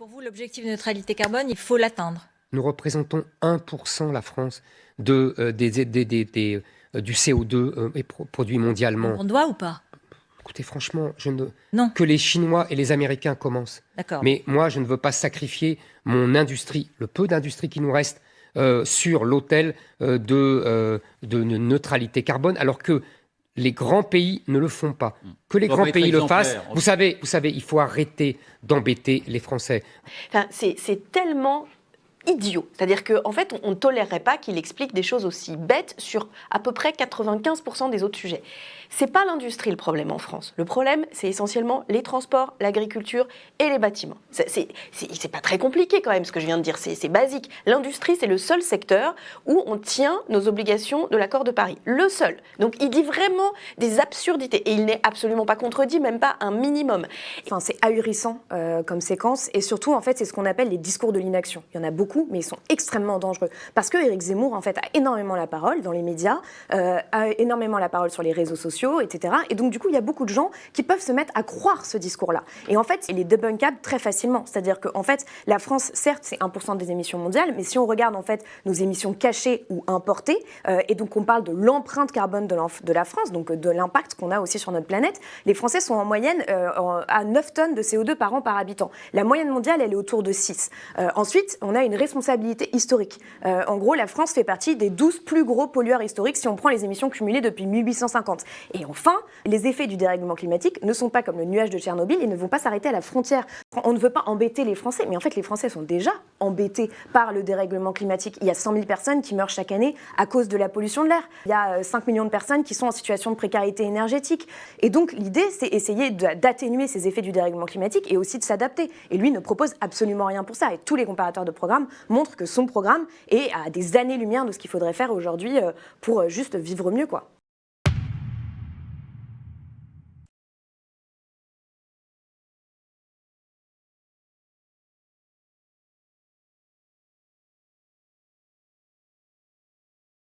Pour vous, l'objectif de neutralité carbone, il faut l'atteindre. Nous représentons 1%, la France, du CO2 produit mondialement. On doit ou pas? Écoutez, franchement, Non. que les Chinois et les Américains commencent. D'accord. Mais moi, je ne veux pas sacrifier mon industrie, le peu d'industrie qui nous reste, sur l'autel de neutralité carbone, alors que les grands pays ne le font pas. Que les grands pays le fassent. Vous savez, il faut arrêter d'embêter les Français. Enfin, c'est tellement idiot. C'est-à-dire qu'en fait, on ne tolérerait pas qu'il explique des choses aussi bêtes sur à peu près 95% des autres sujets. C'est pas l'industrie le problème en France. Le problème, c'est essentiellement les transports, l'agriculture et les bâtiments. C'est pas très compliqué quand même ce que je viens de dire, c'est basique. L'industrie, c'est le seul secteur où on tient nos obligations de l'accord de Paris. Le seul. Donc il dit vraiment des absurdités et il n'est absolument pas contredit, même pas un minimum. Enfin, c'est ahurissant comme séquence et surtout, en fait, c'est ce qu'on appelle les discours de l'inaction. Il y en a beaucoup, mais ils sont extrêmement dangereux. Parce que Éric Zemmour, en fait, a énormément la parole dans les médias, a énormément la parole sur les réseaux sociaux, etc. Et donc, du coup, il y a beaucoup de gens qui peuvent se mettre à croire ce discours-là. Et en fait, il est debunkable très facilement. C'est-à-dire qu'en fait, la France, certes, c'est 1% des émissions mondiales, mais si on regarde, en fait, nos émissions cachées ou importées, et donc on parle de l'empreinte carbone de la France, donc de l'impact qu'on a aussi sur notre planète, les Français sont en moyenne à 9 tonnes de CO2 par an par habitant. La moyenne mondiale, elle est autour de 6. Ensuite, on a une responsabilité historique. En gros, la France fait partie des 12 plus gros pollueurs historiques si on prend les émissions cumulées depuis 1850. Et enfin, les effets du dérèglement climatique ne sont pas comme le nuage de Tchernobyl, ils ne vont pas s'arrêter à la frontière. On ne veut pas embêter les Français, mais en fait, les Français sont déjà embêtés par le dérèglement climatique. Il y a 100 000 personnes qui meurent chaque année à cause de la pollution de l'air. Il y a 5 millions de personnes qui sont en situation de précarité énergétique. Et donc, l'idée, c'est essayer d'atténuer ces effets du dérèglement climatique et aussi de s'adapter. Et lui ne propose absolument rien pour ça. Et tous les comparateurs de programmes montrent que son programme est à des années-lumière de ce qu'il faudrait faire aujourd'hui pour juste vivre mieux, quoi.